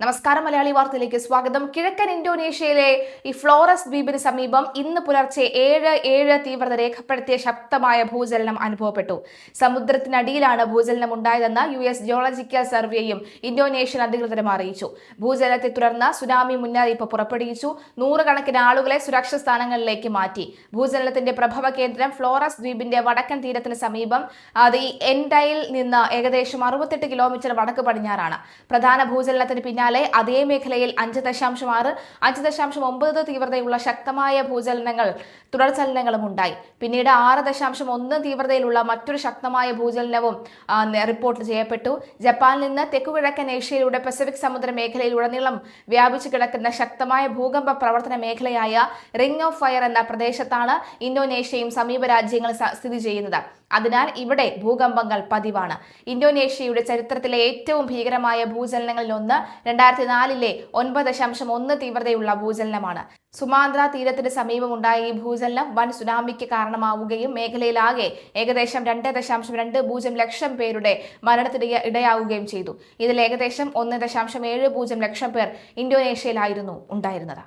നമസ്കാരം, മലയാളി വാർത്തയിലേക്ക് സ്വാഗതം. കിഴക്കൻ ഇന്തോനേഷ്യയിലെ ഈ ഫ്ലോറസ് ദ്വീപിന് സമീപം ഇന്ന് പുലർച്ചെ 7:7 തീവ്രത രേഖപ്പെടുത്തിയ ശക്തമായ ഭൂചലനം അനുഭവപ്പെട്ടു. സമുദ്രത്തിനടിയിലാണ് ഭൂചലനം ഉണ്ടായതെന്ന് US ജിയോളജിക്കൽ സർവേയും ഇന്തോനേഷ്യൻ അധികൃതരും അറിയിച്ചു. ഭൂചലനത്തെ തുടർന്ന് സുനാമി മുന്നറിയിപ്പ് പുറപ്പെടുവിച്ചു. നൂറുകണക്കിന് ആളുകളെ സുരക്ഷിത സ്ഥാനങ്ങളിലേക്ക് മാറ്റി. ഭൂചലനത്തിന്റെ പ്രഭവ കേന്ദ്രം ഫ്ലോറസ് ദ്വീപിന്റെ വടക്കൻ തീരത്തിന് സമീപം എൻഡയിൽ നിന്ന് ഏകദേശം 68 കിലോമീറ്റർ വടക്ക് പടിഞ്ഞാറാണ്. പ്രധാന ഭൂചലനത്തിന് പിന്നാലെ അതേ മേഖലയിൽ 5.6, 5.9 തീവ്രതയുള്ള ശക്തമായ തുടർചലനങ്ങളും ഉണ്ടായി. പിന്നീട് 6.1 തീവ്രതയിലുള്ള മറ്റൊരു ശക്തമായ ഭൂചലനവും റിപ്പോർട്ട് ചെയ്യപ്പെട്ടു. ജപ്പാനിൽ നിന്ന് തെക്കുകിഴക്കൻ ഏഷ്യയിലൂടെ പസഫിക് സമുദ്ര മേഖലയിലുടനീളം വ്യാപിച്ചു കിടക്കുന്ന ശക്തമായ ഭൂകമ്പ പ്രവർത്തന മേഖലയായ റിംഗ് ഓഫ് ഫയർ എന്ന പ്രദേശത്താണ് ഇന്തോനേഷ്യയും സമീപ രാജ്യങ്ങളും സ്ഥിതി ചെയ്യുന്നത്. അതിനാൽ ഇവിടെ ഭൂകമ്പങ്ങൾ പതിവാണ്. ഇന്തോനേഷ്യയുടെ ചരിത്രത്തിലെ ഏറ്റവും ഭീകരമായ ഭൂചലനങ്ങളിൽ ഒന്ന് 2004 9.1 തീവ്രതയുള്ള ഭൂചലനമാണ്. സുമാത്ര തീരത്തിന് സമീപമുണ്ടായ ഈ ഭൂചലനം വൻ സുനാമിക്ക് കാരണമാവുകയും മേഖലയിലാകെ ഏകദേശം 2.20 ലക്ഷം പേരുടെ മരണത്തിന് ഇടയാവുകയും ചെയ്തു. ഇതിൽ ഏകദേശം 1.70 ലക്ഷം പേർ ഇന്തോനേഷ്യയിലായിരുന്നു ഉണ്ടായിരുന്നത്.